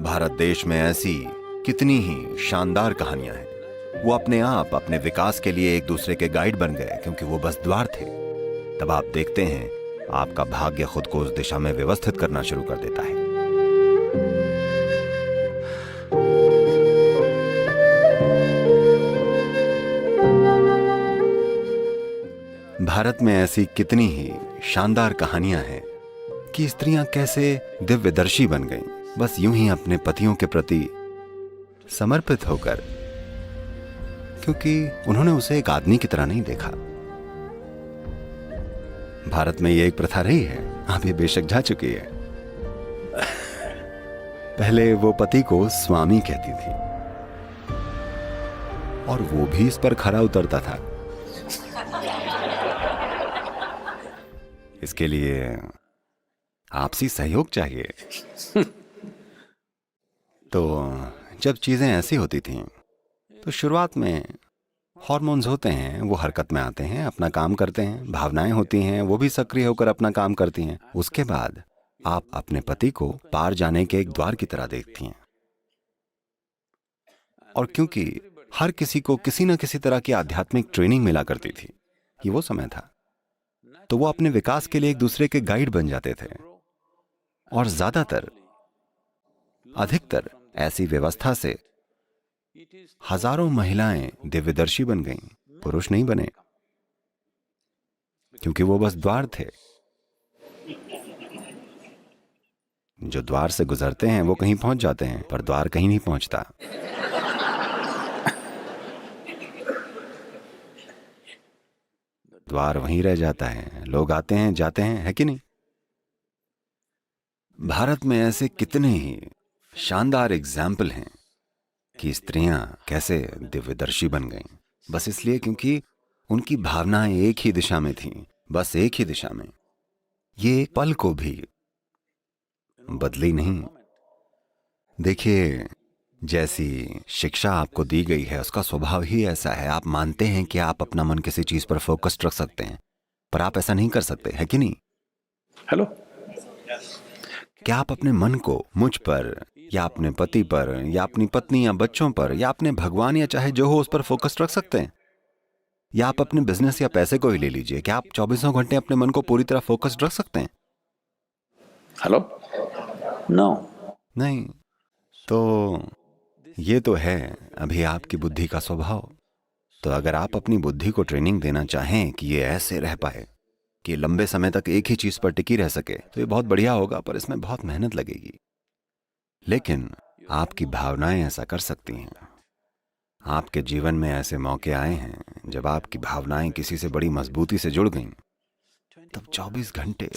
भारत देश में ऐसी कितनी ही शानदार कहानियां हैं। वो अपने आप अपने विकास के लिए एक दूसरे के गाइड बन गए क्योंकि वो बस द्वार थे। तब आप देखते हैं आपका भाग्य खुद को उस दिशा में व्यवस्थित करना शुरू कर देता है। भारत में ऐसी कितनी ही शानदार कहानियां हैं कि स्त्रियां कैसे दिव्यदर्शी बन गईं, बस यूं ही अपने पतियों के प्रति समर्पित होकर, क्योंकि उन्होंने उसे एक आदमी की तरह नहीं देखा। भारत में ये एक प्रथा रही है, अब ये बेशक जा चुकी है। पहले वो पति को स्वामी कहती थी और वो भी इस पर खरा उतरता था। इसके लिए आपसी सहयोग चाहिए। तो जब चीजें ऐसी होती थीं, तो शुरुआत में हार्मोन्स होते हैं, वो हरकत में आते हैं, अपना काम करते हैं, भावनाएं होती हैं, वो भी सक्रिय होकर अपना काम करती हैं। उसके बाद आप अपने पति को पार जाने के एक द्वार की तरह देखती हैं। और क्योंकि हर किसी को किसी न किसी तरह की आध्यात्मिक ट्रेनिंग मिला करती थी, ये वो समय था, तो वो अपने विकास के लिए एक दूसरे के गाइड बन जाते थे। और ज्यादातर, अधिकतर ऐसी व्यवस्था से हजारों महिलाएं दिव्यदर्शी बन गईं, पुरुष नहीं बने, क्योंकि वो बस द्वार थे। जो द्वार से गुजरते हैं वो कहीं पहुंच जाते हैं, पर द्वार कहीं नहीं पहुंचता। द्वार वहीं रह जाता है, लोग आते हैं जाते हैं, है कि नहीं? भारत में ऐसे कितने ही शानदार एग्जाम्पल हैं कि स्त्रियां कैसे दिव्यदर्शी बन गईं, बस इसलिए क्योंकि उनकी भावनाएं एक ही दिशा में थीं, बस एक ही दिशा में। ये एक पल को भी बदली नहीं। देखिए, जैसी शिक्षा आपको दी गई है उसका स्वभाव ही ऐसा है। आप मानते हैं कि आप अपना मन किसी चीज पर फोकस्ड रख सकते हैं, पर आप ऐसा नहीं कर सकते, है कि नहीं? हेलो, क्या आप अपने मन को मुझ पर या अपने पति पर या अपनी पत्नी या बच्चों पर या अपने भगवान या चाहे जो हो उस पर फोकस्ड रख सकते हैं? या आप अपने बिजनेस या पैसे को ही ले लीजिए, क्या आप 24 घंटे अपने मन को पूरी तरह फोकस्ड रख सकते हैं? हेलो, नो, नहीं। तो ये तो है अभी आपकी बुद्धि का स्वभाव। तो अगर आप अपनी बुद्धि को ट्रेनिंग देना चाहें कि ये ऐसे रह पाए, कि लंबे समय तक एक ही चीज पर टिकी रह सके, तो ये बहुत बढ़िया होगा, पर इसमें बहुत मेहनत लगेगी। लेकिन आपकी भावनाएं ऐसा कर सकती हैं। आपके जीवन में ऐसे मौके आए हैं जब आपकी भावनाएं किसी से बड़ी मजबूती से जुड़ गईं, तब 24 घंटे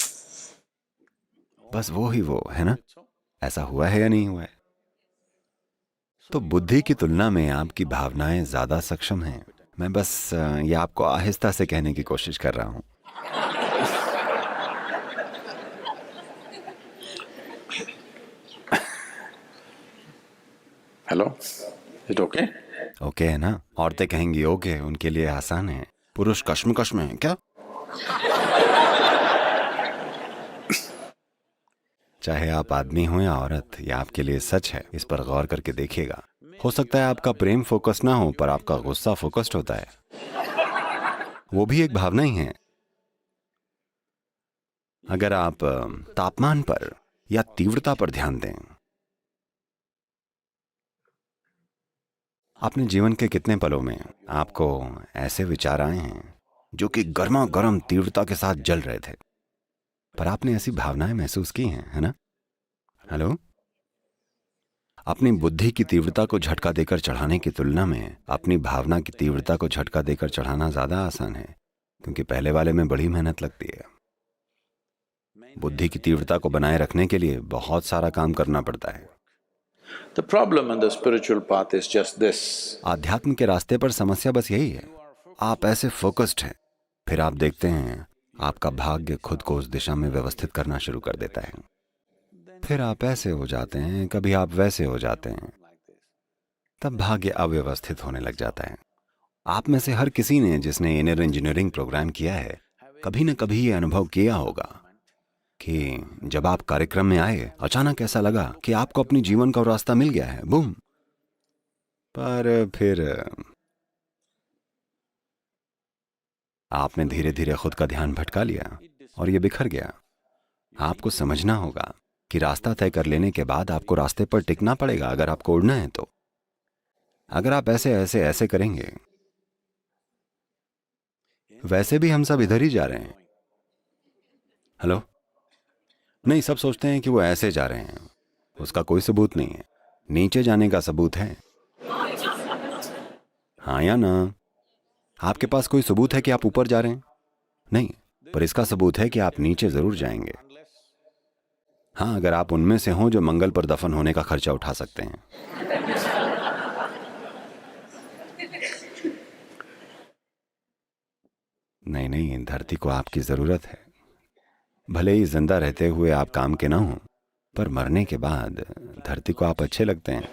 बस वो ही वो है ना? ऐसा हुआ है या नहीं हुआ है? तो बुद्धि की तुलना में आपकी भावनाएं ज्यादा सक्षम हैं। मैं बस ये आपको आहिस्ता से कहने की कोशिश कर रहा हूं। Hello, it okay? ओके है ना? औरतें कहेंगी ओके, उनके लिए आसान है। पुरुष कश्मकश में है क्या? चाहे आप आदमी हो या औरत, ये आपके लिए सच है। इस पर गौर करके देखिएगा। हो सकता है आपका प्रेम फोकस ना हो, पर आपका गुस्सा फोकस्ड होता है। वो भी एक भावना ही है। अगर आप तापमान पर या तीव्रता पर ध्यान दें, अपने जीवन के कितने पलों में आपको ऐसे विचार आए हैं जो कि गर्मा गर्म तीव्रता के साथ जल रहे थे, पर आपने ऐसी भावनाएं महसूस की हैं, है ना? हेलो? अपनी बुद्धि की तीव्रता को झटका देकर चढ़ाने की तुलना में अपनी भावना की तीव्रता को झटका देकर चढ़ाना ज्यादा आसान है, क्योंकि पहले वाले में बड़ी मेहनत लगती है। बुद्धि की तीव्रता को बनाए रखने के लिए बहुत सारा काम करना पड़ता है। The problem on the spiritual path is just this. आध्यात्म के रास्ते पर समस्या बस यही है, आप ऐसे फोकस्ड हैं, फिर आप देखते हैं आपका भाग्य खुद को उस दिशा में व्यवस्थित करना शुरू कर देता है। फिर आप ऐसे हो जाते हैं, कभी आप वैसे हो जाते हैं, तब भाग्य अव्यवस्थित होने लग जाता है। आप में से हर किसी ने जिसने इनर इंजीनियरिंग प्रोग्राम किया है, कभी न कभी ये अनुभव किया होगा कि जब आप कार्यक्रम में आए अचानक ऐसा लगा कि आपको अपनी जीवन का रास्ता मिल गया है, बूम। पर फिर आपने धीरे धीरे खुद का ध्यान भटका लिया और ये बिखर गया। आपको समझना होगा कि रास्ता तय कर लेने के बाद आपको रास्ते पर टिकना पड़ेगा अगर आपको उड़ना है तो। अगर आप ऐसे ऐसे ऐसे करेंगे, वैसे भी हम सब इधर ही जा रहे हैं। हेलो? नहीं, सब सोचते हैं कि वो ऐसे जा रहे हैं, उसका कोई सबूत नहीं है। नीचे जाने का सबूत है, हाँ या ना? आपके पास कोई सबूत है कि आप ऊपर जा रहे हैं? नहीं, पर इसका सबूत है कि आप नीचे जरूर जाएंगे। हाँ, अगर आप उनमें से हों जो मंगल पर दफन होने का खर्चा उठा सकते हैं। नहीं नहीं, धरती को आपकी जरूरत है। भले ही जिंदा रहते हुए आप काम के ना हों, पर मरने के बाद धरती को आप अच्छे लगते हैं।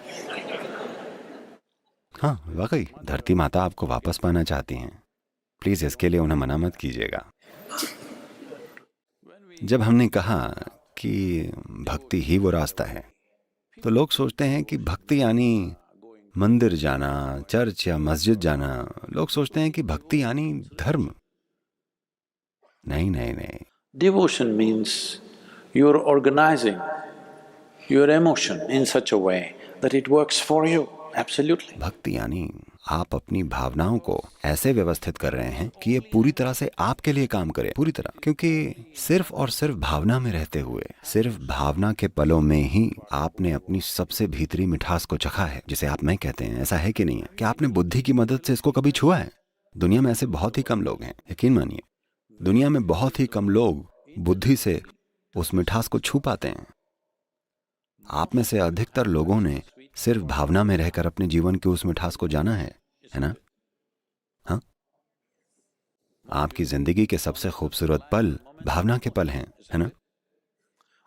हाँ, वाकई धरती माता आपको वापस पाना चाहती हैं। प्लीज इसके लिए उन्हें मना मत कीजिएगा। जब हमने कहा कि भक्ति ही वो रास्ता है, तो लोग सोचते हैं कि भक्ति यानी मंदिर जाना, चर्च या मस्जिद जाना। लोग सोचते हैं कि भक्ति यानी धर्म। नहीं नहीं नहीं, Devotion means you're organizing your emotion in such a way that it works for you, absolutely. भक्ति यानी आप अपनी भावनाओं को ऐसे व्यवस्थित कर रहे हैं कि ये पूरी तरह से आपके लिए काम करे, पूरी तरह। क्योंकि सिर्फ और सिर्फ भावना में रहते हुए, सिर्फ भावना के पलों में ही आपने अपनी सबसे भीतरी मिठास को चखा है, जिसे आप मैं कहते हैं। ऐसा है कि नहीं है कि आपने बुद्धि की मदद से इसको कभी छुआ है? दुनिया में ऐसे बहुत ही कम लोग हैं, यकीन मानिए, दुनिया में बहुत ही कम लोग बुद्धि से उस मिठास को छू पाते हैं। आप में से अधिकतर लोगों ने सिर्फ भावना में रहकर अपने जीवन की उस मिठास को जाना है ना? हाँ, आपकी जिंदगी के सबसे खूबसूरत पल भावना के पल हैं, है ना?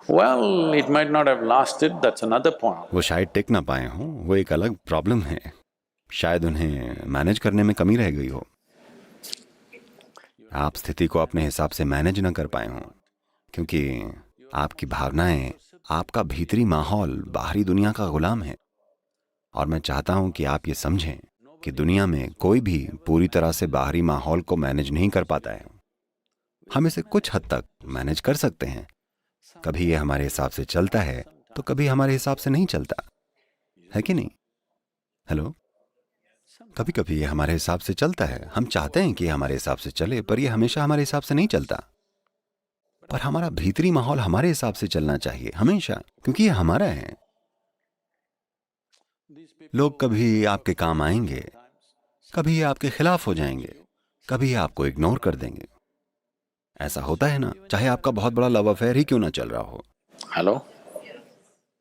Well, it might not have lasted, that's another point. वो शायद टिक ना पाए हों, वो एक अलग प्रॉब्लम है। शायद उन्हें मैनेज करने में कमी रह गई हो। आप स्थिति को अपने हिसाब से मैनेज ना कर पाए हों, क्योंकि आपकी भावनाएं, आपका भीतरी माहौल बाहरी दुनिया का गुलाम है। और मैं चाहता हूं कि आप ये समझें कि दुनिया में कोई भी पूरी तरह से बाहरी माहौल को मैनेज नहीं कर पाता है। हम इसे कुछ हद तक मैनेज कर सकते हैं। कभी ये हमारे हिसाब से चलता है तो कभी हमारे हिसाब से नहीं चलता है, कि नहीं? हेलो? कभी कभी ये हमारे हिसाब से चलता है, हम चाहते हैं कि हमारे हिसाब से चले, पर ये हमेशा हमारे हिसाब से नहीं चलता। पर हमारा भीतरी माहौल हमारे हिसाब से चलना चाहिए हमेशा, क्योंकि ये हमारा है। लोग कभी आपके काम आएंगे, कभी ये आपके खिलाफ हो जाएंगे, कभी ये आपको इग्नोर कर देंगे। ऐसा होता है ना, चाहे आपका बहुत बड़ा लव अफेयर ही क्यों ना चल रहा हो। Hello?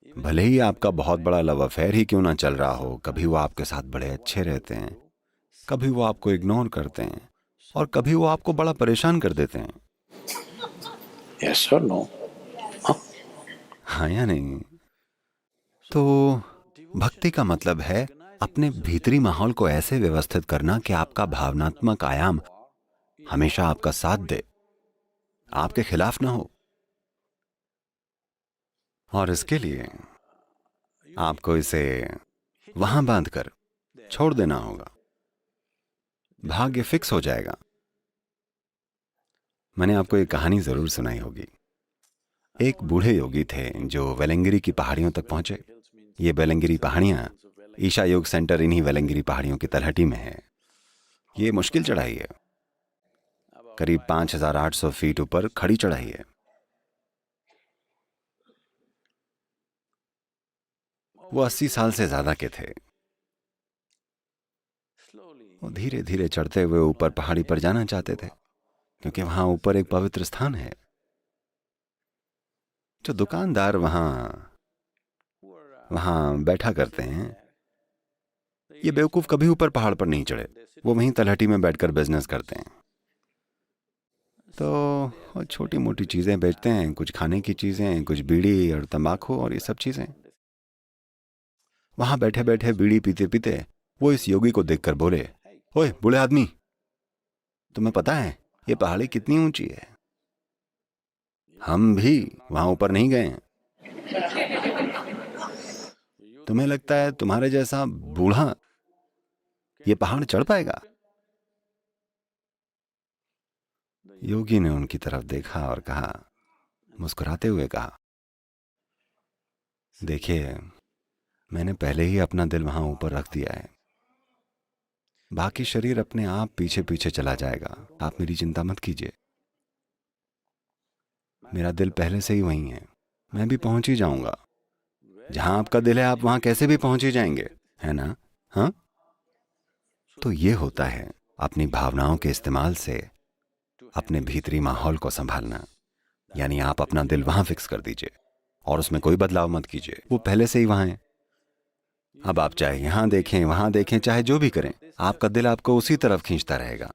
भले ही आपका बहुत बड़ा लव अफेयर ही क्यों ना चल रहा हो, कभी वो आपके साथ बड़े अच्छे रहते हैं, कभी वो आपको इग्नोर करते हैं, और कभी वो आपको बड़ा परेशान कर देते हैं। Yes or no? हाँ या नहीं? तो भक्ति का मतलब है अपने भीतरी माहौल को ऐसे व्यवस्थित करना कि आपका भावनात्मक आयाम हमेशा आपका साथ दे, आपके खिलाफ ना हो। और इसके लिए आपको इसे वहां बांधकर छोड़ देना होगा। भाग्य फिक्स हो जाएगा। मैंने आपको एक कहानी जरूर सुनाई होगी। एक बूढ़े योगी थे जो वेलंगिरी की पहाड़ियों तक पहुंचे। ये वेलंगिरी पहाड़ियां, ईशा योग सेंटर इन्हीं वेलंगिरी पहाड़ियों की तलहटी में है। ये मुश्किल चढ़ाई है, करीब 5,800 फीट ऊपर खड़ी चढ़ाई है। वो 80 साल से ज्यादा के थे। वो धीरे धीरे चढ़ते हुए ऊपर पहाड़ी पर जाना चाहते थे, क्योंकि वहां ऊपर एक पवित्र स्थान है। जो दुकानदार वहां बैठा करते हैं, ये बेवकूफ कभी ऊपर पहाड़ पर नहीं चढ़े। वो वहीं तलहटी में बैठकर बिजनेस करते हैं। तो छोटी मोटी चीजें बेचते हैं, कुछ खाने की चीजें, कुछ बीड़ी और तंबाकू और ये सब चीजें। वहां बैठे बैठे बीड़ी पीते पीते वो इस योगी को देखकर बोले, ओए बूढ़े आदमी, तुम्हें पता है ये पहाड़ी कितनी ऊंची है? हम भी वहां ऊपर नहीं गए हैं। तुम्हें लगता है तुम्हारे जैसा बूढ़ा ये पहाड़ चढ़ पाएगा? योगी ने उनकी तरफ देखा और कहा, मुस्कुराते हुए कहा, देखिए, मैंने पहले ही अपना दिल वहां ऊपर रख दिया है। बाकी शरीर अपने आप पीछे पीछे चला जाएगा। आप मेरी चिंता मत कीजिए। मेरा दिल पहले से ही वहीं है। मैं भी पहुंच ही जाऊंगा। जहां आपका दिल है आप वहां कैसे भी पहुंच ही जाएंगे, है ना? हाँ, तो ये होता है अपनी भावनाओं के इस्तेमाल से अपने भीतरी माहौल को संभालना। यानी आप अपना दिल वहां फिक्स कर दीजिए और उसमें कोई बदलाव मत कीजिए। वो पहले से ही वहां है। अब आप चाहे यहां देखें, वहां देखें, चाहे जो भी करें, आपका दिल आपको उसी तरफ खींचता रहेगा।